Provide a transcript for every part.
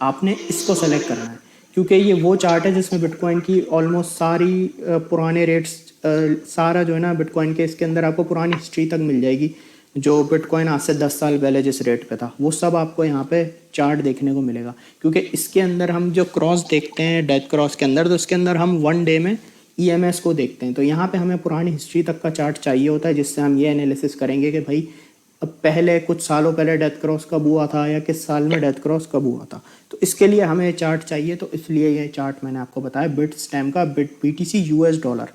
आपने इसको सेलेक्ट करना है, क्योंकि ये वो चार्ट है जिसमें बिटकॉइन की ऑलमोस्ट सारी पुराने रेट्स, सारा जो है ना बिटकॉइन के इसके अंदर आपको पुरानी हिस्ट्री तक मिल जाएगी। जो बिटकॉइन आज से 10 साल पहले जिस रेट पे था वो सब आपको यहाँ पे चार्ट देखने को मिलेगा। क्योंकि इसके अंदर हम जो क्रॉस देखते हैं डेथ क्रॉस के अंदर, तो इसके अंदर हम 1 डे में ईएमएस को देखते हैं। तो यहाँ पे हमें पुरानी हिस्ट्री तक का चार्ट चाहिए होता है, जिससे हम ये एनालिसिस करेंगे कि भाई अब पहले कुछ सालों पहले डेथ क्रॉस कब हुआ था या किस साल में डेथ क्रॉस कब हुआ था। तो इसके लिए हमें चार्ट चाहिए, तो इसलिए ये चार्ट मैंने आपको बताया बिट स्टैम का, बिट बीटीसी यूएस डॉलर।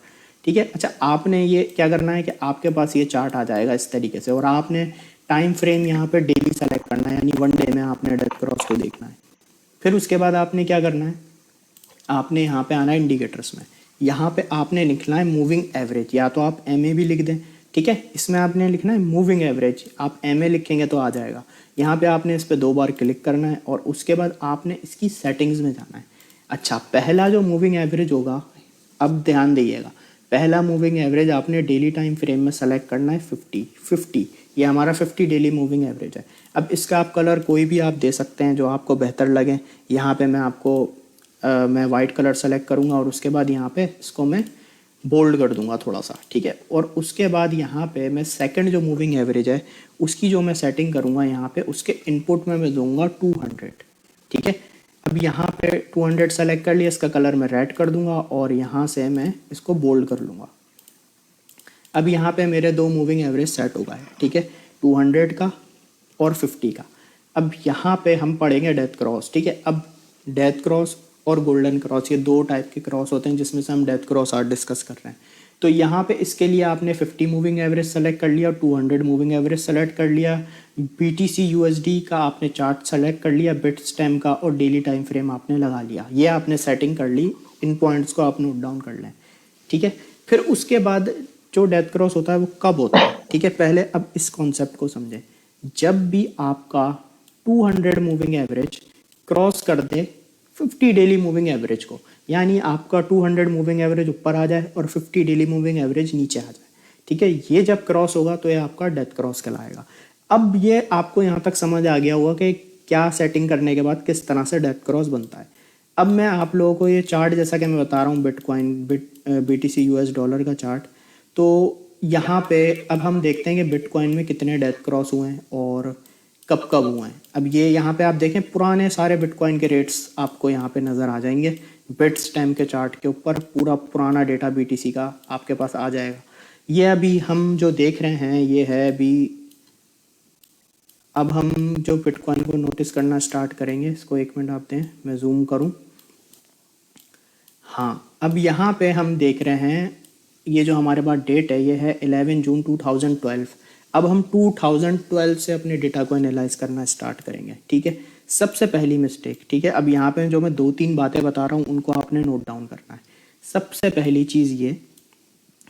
ठीक है। अच्छा, आपने ये क्या करना है कि आपके पास ये चार्ट आ जाएगा इस तरीके से, और आपने टाइम फ्रेम यहाँ पे डेली सेलेक्ट करना है, यानी 1 डे में आपने डेथ क्रॉस को देखना है। फिर उसके बाद आपने क्या करना है, आपने यहाँ पे आना है इंडिकेटर्स में। यहाँ पे आपने लिखना है मूविंग एवरेज, या तो आप एम ए भी लिख दें। ठीक है, इसमें आपने लिखना है मूविंग एवरेज, आप एम ए लिखेंगे तो आ जाएगा। यहाँ पे आपने इस पर 2 बार क्लिक करना है और उसके बाद आपने इसकी सेटिंग्स में जाना है। अच्छा, पहला जो मूविंग एवरेज होगा, अब ध्यान दीजिएगा, पहला मूविंग एवरेज आपने डेली टाइम फ्रेम में सेलेक्ट करना है 50। ये हमारा 50 डेली मूविंग एवरेज है। अब इसका आप कलर कोई भी आप दे सकते हैं जो आपको बेहतर लगे। यहाँ पे मैं वाइट कलर सेलेक्ट करूँगा और उसके बाद यहाँ पे इसको मैं बोल्ड कर दूंगा थोड़ा सा। ठीक है, और उसके बाद यहाँ पे मैं सेकंड जो मूविंग एवरेज है उसकी जो मैं सेटिंग करूँगा, यहाँ पे उसके इनपुट में मैं दूंगा 200। ठीक है, अब यहाँ पे 200 सेलेक्ट कर लिया, इसका कलर मैं रेड कर दूंगा और यहाँ से मैं इसको बोल्ड कर लूँगा। अब यहाँ पे मेरे 2 मूविंग एवरेज सेट हो गए। ठीक है, 200 का और 50 का। अब यहाँ पे हम पढ़ेंगे डेथ क्रॉस। ठीक है, अब डेथ क्रॉस और गोल्डन क्रॉस, ये 2 टाइप के क्रॉस होते हैं जिसमें से हम डेथ क्रॉस आज डिस्कस कर रहे हैं। तो यहाँ पे इसके लिए आपने 50 मूविंग एवरेज सेलेक्ट कर लिया, 200 मूविंग एवरेज सेलेक्ट कर लिया, बीटीसी यूएसडी का आपने चार्ट सेलेक्ट कर लिया, बिट स्टैम का, और डेली टाइम फ्रेम आपने लगा लिया। ये आपने सेटिंग कर ली, इन पॉइंट्स को आप नोट डाउन कर लें। ठीक है, फिर उसके बाद जो डेथ क्रॉस होता है वो कब होता है। ठीक है, पहले अब इस कॉन्सेप्ट को समझें। जब भी आपका 200 मूविंग एवरेज क्रॉस कर दे 50 डेली मूविंग एवरेज को, यानी आपका 200 मूविंग एवरेज ऊपर आ जाए और 50 डेली मूविंग एवरेज नीचे आ जाए। ठीक है, ये जब क्रॉस होगा तो ये आपका डेथ क्रॉस कहलाएगा। अब ये आपको यहाँ तक समझ आ गया होगा कि क्या सेटिंग करने के बाद किस तरह से डेथ क्रॉस बनता है। अब मैं आप लोगों को ये चार्ट, जैसा कि मैं बता रहा हूँ बिटकॉइन बीटीसी यूएस डॉलर का चार्ट, तो यहाँ पे अब हम देखते हैं कि बिटकॉइन में कितने डेथ क्रॉस हुए हैं और कब कब हुए हैं। अब ये यहाँ पे आप देखें, पुराने सारे बिटकॉइन के रेट्स आपको यहाँ पे नज़र आ जाएंगे। बिट स्टैम के चार्ट के ऊपर पूरा पुराना डेटा बीटीसी का आपके पास आ जाएगा। ये अभी हम जो देख रहे हैं ये है अभी, अब हम जो बिटकॉइन को नोटिस करना स्टार्ट करेंगे, इसको 1 मिनट आप दें, मैं जूम करूँ। हाँ, अब यहाँ पे हम देख रहे हैं, ये जो हमारे पास डेट है ये है 11 जून 2012। अब हम 2012 से अपने डेटा को एनालाइज करना स्टार्ट करेंगे। ठीक है, सबसे पहली मिस्टेक, ठीक है, अब यहाँ पे जो मैं 2-3 बातें बता रहा हूँ उनको आपने नोट डाउन करना है। सबसे पहली चीज़ ये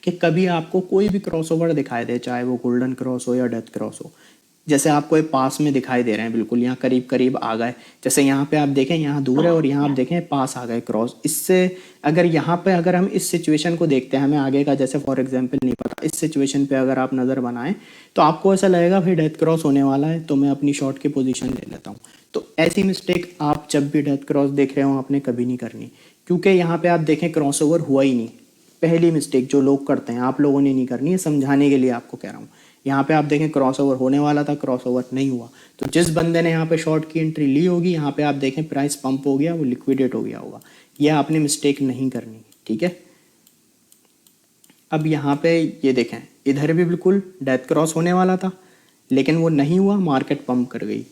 कि कभी आपको कोई भी क्रॉसओवर दिखाई दे, चाहे वो गोल्डन क्रॉस हो या डेथ क्रॉस हो, जैसे आपको ये पास में दिखाई दे रहे हैं, बिल्कुल यहाँ करीब करीब आ गए, जैसे यहाँ पे आप देखें यहाँ दूर है और यहाँ आप देखें पास आ गए क्रॉस। इससे अगर यहाँ पे अगर हम इस सिचुएशन को देखते हैं, हमें आगे का जैसे फॉर एग्जांपल नहीं पता, इस सिचुएशन पे अगर आप नज़र बनाएं तो आपको ऐसा लगेगा भाई डेथ क्रॉस होने वाला है, तो मैं अपनी शॉर्ट की पोजीशन ले लेता हूँ। तो ऐसी मिस्टेक आप जब भी डेथ क्रॉस देख रहे हो आपने कभी नहीं करनी, क्योंकि यहाँ पे आप देखें क्रॉस ओवर हुआ ही नहीं। पहली मिस्टेक जो लोग करते हैं, आप लोगों ने नहीं करनी है, समझाने के लिए आपको कह रहा हूँ। यहाँ पे आप देखें क्रॉस ओवर होने वाला था, क्रॉस ओवर नहीं हुआ, तो जिस बंदे ने यहाँ पे शॉर्ट की एंट्री ली होगी, यहाँ पे आप देखें प्राइस पंप हो गया, वो लिक्विडेट हो गया होगा। ये आपने मिस्टेक नहीं करनी। ठीक है, अब यहाँ पे ये देखें, इधर भी बिल्कुल डेथ क्रॉस होने वाला था लेकिन वो नहीं हुआ, मार्केट पंप कर गई।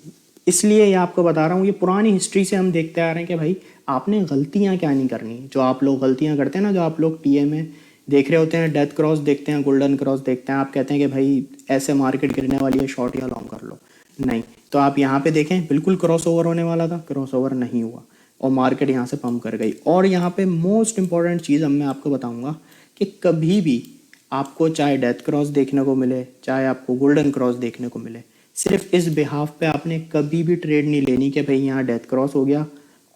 इसलिए ये आपको बता रहा हूँ, ये पुरानी हिस्ट्री से हम देखते आ रहे हैं कि भाई आपने गलतियाँ क्या नहीं करनी। जो आप लोग गलतियाँ करते हैं ना, जो आप लोग टीए में देख रहे होते हैं, डेथ क्रॉस देखते हैं, गोल्डन क्रॉस देखते हैं, आप कहते हैं कि भाई ऐसे मार्केट गिरने वाली है, शॉर्ट या लॉन्ग कर लो। नहीं, तो आप यहाँ पे देखें बिल्कुल क्रॉस ओवर होने वाला था, क्रॉस ओवर नहीं हुआ और मार्केट यहाँ से पंप कर गई। और यहाँ पे मोस्ट इंपॉर्टेंट चीज़ अब मैं आपको बताऊँगा कि कभी भी आपको चाहे डेथ क्रॉस देखने को मिले, चाहे आपको गोल्डन क्रॉस देखने को मिले, सिर्फ इस बिहाफ पे आपने कभी भी ट्रेड नहीं लेनी कि भाई यहाँ डेथ क्रॉस हो गया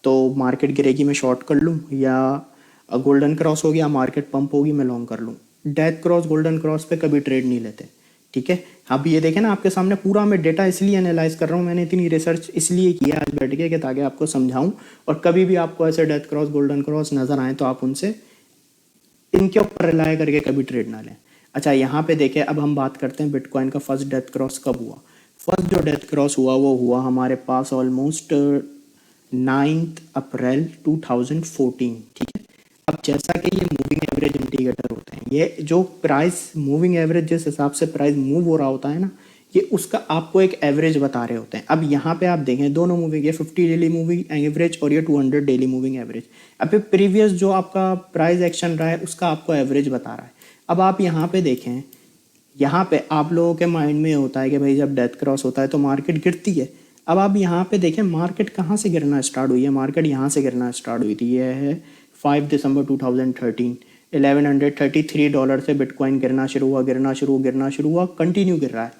तो मार्केट गिरेगी मैं शॉर्ट कर लूँ, या गोल्डन क्रॉस हो गया मार्केट पंप होगी मैं लॉन्ग कर लूँ। डेथ क्रॉस गोल्डन क्रॉस पे कभी ट्रेड नहीं लेते। ठीक है। अब ये देखें ना आपके सामने पूरा मैं डेटा इसलिए एनालाइज कर रहा हूँ, मैंने इतनी रिसर्च इसलिए किया आज बैठ के कि ताकि आपको समझाऊं, और कभी भी आपको ऐसे डेथ क्रॉस गोल्डन क्रॉस नजर आए तो आप उनसे इनके ऊपर रिलाय करके कभी ट्रेड ना लें। अच्छा यहाँ पे देखें, अब हम बात करते हैं बिटकॉइन का फर्स्ट डेथ क्रॉस कब हुआ। फर्स्ट जो डेथ क्रॉस हुआ वो हुआ हमारे पास ऑलमोस्ट 9 अप्रैल 2014, ठीक है। अब जैसा कि ये मूविंग एवरेज इंडिकेटर होते हैं, ये जो प्राइस मूविंग एवरेज जिस हिसाब से प्राइस मूव हो रहा होता है ना, ये उसका आपको एक एवरेज बता रहे होते हैं। अब यहाँ पे आप देखें दोनों मूविंग, ये 50 डेली मूविंग एवरेज और ये 200 डेली मूविंग एवरेज। अब ये प्रीवियस जो आपका प्राइस एक्शन रहा है उसका आपको एवरेज बता रहा है। अब आप यहाँ पे देखें, यहाँ पे आप लोगों के माइंड में होता है कि भाई जब डेथ क्रॉस होता है तो मार्केट गिरती है। अब आप यहाँ पे देखें मार्केट कहाँ से गिरना स्टार्ट हुई है। मार्केट यहाँ से गिरना स्टार्ट हुई थी, यह है 5 दिसंबर 2013। $1133 से बिटकॉइन गिरना शुरू हुआ, कंटिन्यू गिर रहा है।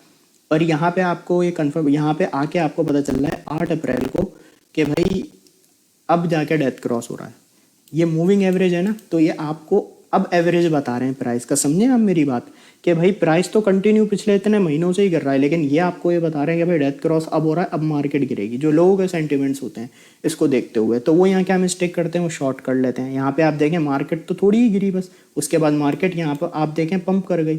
और यहाँ पे आपको ये कंफर्म, यहाँ पे आके आपको पता चल रहा है 8 अप्रैल को कि भाई अब जाके डेथ क्रॉस हो रहा है। ये मूविंग एवरेज है ना, तो ये आपको अब एवरेज बता रहे हैं प्राइस का। समझे आप मेरी बात कि भाई प्राइस तो कंटिन्यू पिछले इतने महीनों से ही कर रहा है, लेकिन ये आपको ये बता रहे हैं कि भाई डेथ क्रॉस अब हो रहा है, अब मार्केट गिरेगी। जो लोगों के सेंटिमेंट्स होते हैं इसको देखते हुए, तो वो यहाँ क्या मिस्टेक करते हैं, वो शॉर्ट कर लेते हैं। यहाँ पे आप देखें मार्केट तो थोड़ी ही गिरी बस, उसके बाद मार्केट यहाँ पर आप देखें पंप कर गई।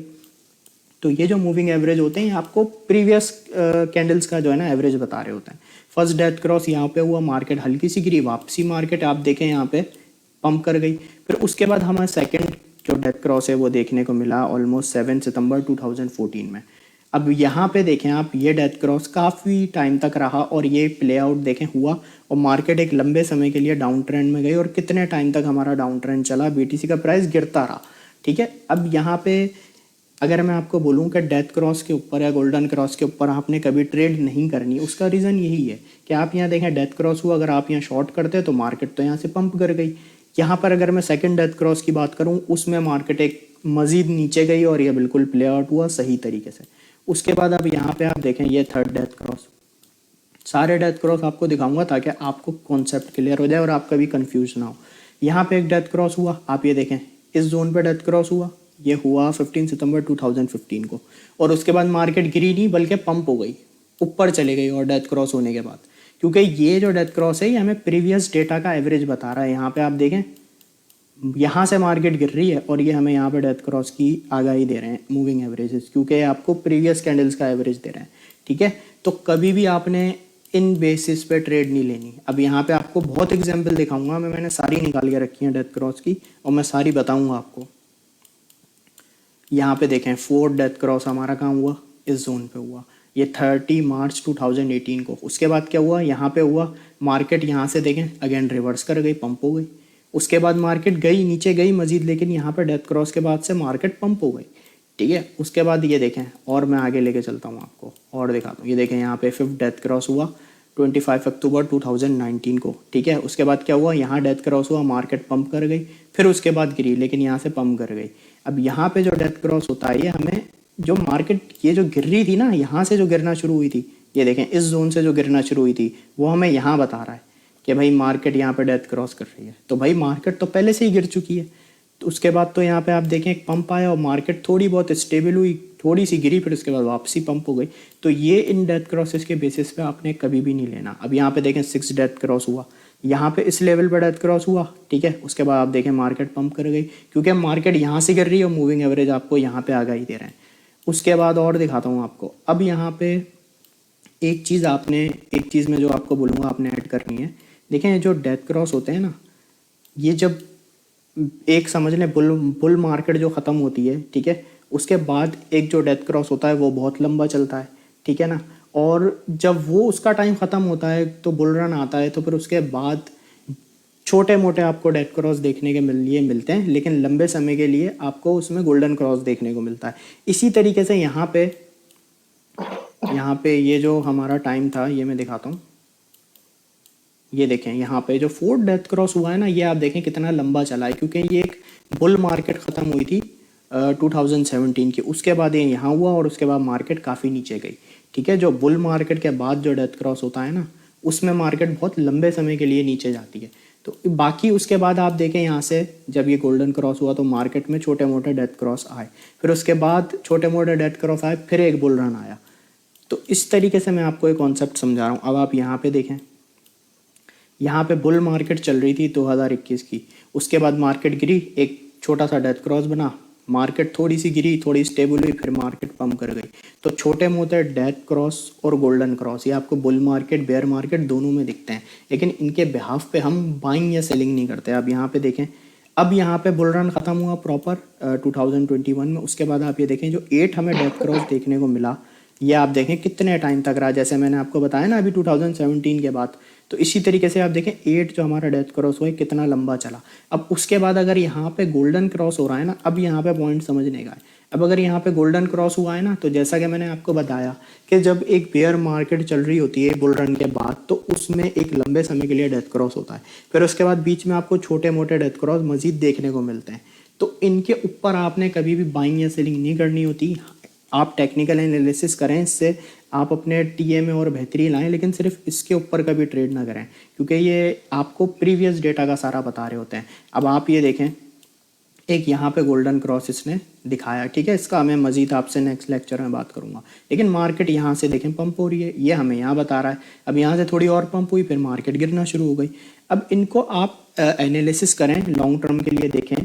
तो ये जो मूविंग एवरेज होते हैं आपको प्रीवियस कैंडल्स का जो है ना एवरेज बता रहे होते हैं। फर्स्ट डेथ क्रॉस यहाँ पे हुआ, मार्केट हल्की सी गिरी, वापसी मार्केट आप देखें यहाँ पे पंप कर गई। फिर उसके बाद हमारा सेकंड जो डेथ क्रॉस है वो देखने को मिला ऑलमोस्ट 7 सितंबर 2014 में। अब यहाँ पे देखें आप, ये डेथ क्रॉस काफ़ी टाइम तक रहा और ये प्ले आउट देखें हुआ, और मार्केट एक लंबे समय के लिए डाउन ट्रेंड में गई। और कितने टाइम तक हमारा डाउन ट्रेंड चला, बीटीसी का प्राइस गिरता रहा, ठीक है। अब यहाँ पे अगर मैं आपको बोलूं कि डेथ क्रॉस के ऊपर या गोल्डन क्रॉस के ऊपर आपने कभी ट्रेड नहीं करनी, उसका रीज़न यही है कि आप यहाँ देखें डेथ क्रॉस हुआ, अगर आप यहाँ शॉर्ट करते तो मार्केट तो यहाँ से पंप कर गई। यहाँ पर अगर मैं सेकंड डेथ क्रॉस की बात करूँ, उसमें मार्केट एक मज़ीद नीचे गई और यह बिल्कुल प्ले आउट हुआ सही तरीके से। उसके बाद अब यहाँ पे आप देखें ये थर्ड डेथ क्रॉस। सारे डेथ क्रॉस आपको दिखाऊंगा ताकि आपको कॉन्सेप्ट क्लियर हो जाए और आप कभी कंफ्यूज ना हो। यहाँ पे एक डेथ क्रॉस हुआ, आप ये देखें इस जोन पे डेथ क्रॉस हुआ, ये हुआ 15 सितंबर 2015 को। और उसके बाद मार्केट गिरी नहीं बल्कि पंप हो गई, ऊपर चले गई और डेथ क्रॉस होने के बाद, क्योंकि ये जो डेथ क्रॉस है ये हमें प्रीवियस डेटा का एवरेज बता रहा है। यहाँ पे आप देखें यहाँ से मार्केट गिर रही है और ये हमें यहाँ पे डेथ क्रॉस की आगाही दे रहे हैं मूविंग एवरेजेस, क्योंकि आपको प्रीवियस कैंडल्स का एवरेज दे रहे हैं, ठीक है। तो कभी भी आपने इन बेसिस पे ट्रेड नहीं लेनी। अब यहाँ पे आपको बहुत एग्जांपल दिखाऊंगा मैंने सारी निकाल के रखी है डेथ क्रॉस की, और मैं सारी बताऊंगा आपको। यहाँ पे देखें फोर्थ डेथ क्रॉस हमारा कहाँ हुआ, इस जोन पे हुआ, ये 30 मार्च 2018 को। उसके बाद क्या हुआ, यहाँ पे हुआ, मार्केट यहाँ से देखें अगेन रिवर्स कर गई, पंप हो गई। उसके बाद मार्केट गई नीचे गई मजीद, लेकिन यहाँ पे डेथ क्रॉस के बाद से मार्केट पंप हो गई, ठीक है। उसके बाद ये देखें, और मैं आगे लेके चलता हूँ आपको और दिखाता हूँ। ये देखें यहाँ पे फिफ्थ डेथ क्रॉस हुआ 25 अक्टूबर 2019 को, ठीक है। उसके बाद क्या हुआ, यहाँ डेथ क्रॉस हुआ, मार्केट पंप कर गई, फिर उसके बाद गिरी लेकिन यहाँ से पंप कर गई। अब यहाँ पे जो डेथ क्रॉस होता है ये हमें जो मार्केट ये जो गिर रही थी ना, यहाँ से जो गिरना शुरू हुई थी, ये देखें इस जोन से जो गिरना शुरू हुई थी वो हमें यहाँ बता रहा है कि भाई मार्केट यहाँ पे डेथ क्रॉस कर रही है। तो भाई मार्केट तो पहले से ही गिर चुकी है। तो उसके बाद तो यहाँ पे आप देखें एक पंप आया और मार्केट थोड़ी बहुत स्टेबल हुई, थोड़ी सी गिरी, फिर उसके बाद वापसी पंप हो गई। तो ये इन डेथ क्रॉसेस के बेसिस पे आपने कभी भी नहीं लेना। अब यहाँ पे देखें 6 डेथ क्रॉस हुआ, यहाँ पे इस लेवल पर डेथ क्रॉस हुआ, ठीक है। उसके बाद आप देखें मार्केट पंप कर गई, क्योंकि मार्केट यहाँ से गिर रही है और मूविंग एवरेज आपको यहाँ पे आगाही दे रहे हैं। उसके बाद और दिखाता हूँ आपको। अब यहाँ पे एक चीज़ में जो आपको बोलूँगा आपने ऐड करनी है। देखें जो डेथ क्रॉस होते हैं ना, ये जब एक समझ लें बुल मार्केट जो ख़त्म होती है, ठीक है, उसके बाद एक जो डेथ क्रॉस होता है वो बहुत लंबा चलता है, ठीक है ना। और जब वो उसका टाइम ख़त्म होता है तो बुल रन आता है, तो फिर उसके बाद छोटे मोटे आपको डेथ क्रॉस देखने के लिए मिलते हैं, लेकिन लंबे समय के लिए आपको उसमें गोल्डन क्रॉस देखने को मिलता है। इसी तरीके से यहाँ पे ये जो हमारा टाइम था ये मैं दिखाता हूँ। ये देखें यहाँ पे जो फोर्थ डेथ क्रॉस हुआ है ना, ये आप देखें कितना लंबा चला है, क्योंकि ये एक बुल मार्केट ख़त्म हुई थी 2017 की। उसके बाद ये यहाँ हुआ और उसके बाद मार्केट काफ़ी नीचे गई, ठीक है। जो बुल मार्केट के बाद जो डेथ क्रॉस होता है ना, उसमें मार्केट बहुत लंबे समय के लिए नीचे जाती है। तो बाकी उसके बाद आप देखें यहाँ से जब ये गोल्डन क्रॉस हुआ तो मार्केट में छोटे मोटे डेथ क्रॉस आए, फिर उसके बाद छोटे मोटे डेथ क्रॉस आए, फिर एक बुल रन आया। तो इस तरीके से मैं आपको एक कॉन्सेप्ट समझा रहा हूँ। अब आप यहाँ पे देखें, यहाँ पे बुल मार्केट चल रही थी 2021 की, उसके बाद मार्केट गिरी, एक छोटा सा डेथ क्रॉस बना, मार्केट थोड़ी सी गिरी, थोड़ी स्टेबल हुई, फिर मार्केट पंप कर गई। तो छोटे मोटे डेथ क्रॉस और गोल्डन क्रॉस ये आपको बुल मार्केट बेयर मार्केट दोनों में दिखते हैं, लेकिन इनके बिहाफ पे हम बाइंग या सेलिंग नहीं करते। अब यहाँ पे देखें, अब यहाँ पे बुल रन ख़त्म हुआ प्रॉपर 2021 में। उसके बाद आप ये देखें जो 8 हमें डेथ क्रॉस देखने को मिला, ये आप देखें कितने टाइम तक रहा, जैसे मैंने आपको बताया ना अभी 2017 के बाद। तो इसी तरीके से आप देखें 8 जो हमारा डेथ क्रॉस हुआ है कितना लंबा चला। अब उसके बाद अगर यहाँ पे गोल्डन क्रॉस हो रहा है ना, अब यहाँ पे पॉइंट समझने का है। अब अगर यहाँ पे गोल्डन क्रॉस हुआ है ना, तो जैसा कि मैंने आपको बताया कि जब एक बेयर मार्केट चल रही होती है बुल रन के बाद, तो उसमें एक लंबे समय के लिए डेथ क्रॉस होता है, फिर उसके बाद बीच में आपको छोटे मोटे डेथ क्रॉस मजीद देखने को मिलते हैं। तो इनके ऊपर आपने कभी भी बाइंग या सेलिंग नहीं करनी होती। आप टेक्निकल एनालिसिस करें, इससे आप अपने टीए में और बेहतरी लाएं, लेकिन सिर्फ इसके ऊपर कभी ट्रेड ना करें, क्योंकि ये आपको प्रीवियस डेटा का सारा बता रहे होते हैं। अब आप ये देखें, एक यहाँ पे गोल्डन क्रॉस इसने दिखाया, ठीक है, इसका मैं मजीद आपसे नेक्स्ट लेक्चर में बात करूंगा। लेकिन मार्केट यहाँ से देखें पंप हो रही है, ये हमें यहाँ बता रहा है। अब यहाँ से थोड़ी और पंप हुई, फिर मार्केट गिरना शुरू हो गई। अब इनको आप एनालिसिस करें, लॉन्ग टर्म के लिए देखें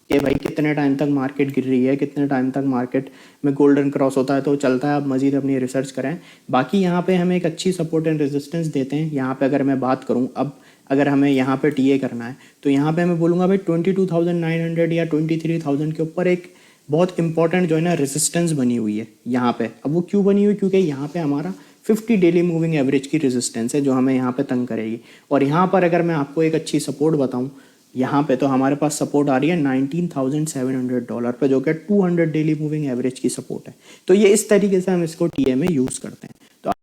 कि भाई कितने टाइम तक मार्केट गिर रही है, कितने टाइम तक मार्केट में गोल्डन क्रॉस होता है तो चलता है। आप मजीद अपनी रिसर्च करें। बाकी यहाँ पे हमें एक अच्छी सपोर्ट एंड रेजिस्टेंस देते हैं। यहाँ पे अगर मैं बात करूँ, अब अगर हमें यहाँ पे टीए करना है तो यहाँ पे मैं बोलूँगा भाई 22,900 या 23,000 के ऊपर एक बहुत इंपॉर्टेंट जो है ना रेजिस्टेंस बनी हुई है यहाँ पे। अब वो क्यों बनी हुई, क्योंकि यहाँ पे हमारा 50 डेली मूविंग एवरेज की रेजिस्टेंस है जो हमें यहाँ पे तंग करेगी। और यहाँ पर अगर मैं आपको एक अच्छी सपोर्ट बताऊँ, यहाँ पे तो हमारे पास सपोर्ट आ रही है $19,700 पे, जो कि 200 डेली मूविंग एवरेज की सपोर्ट है। तो ये इस तरीके से हम इसको टीए में यूज़ करते हैं।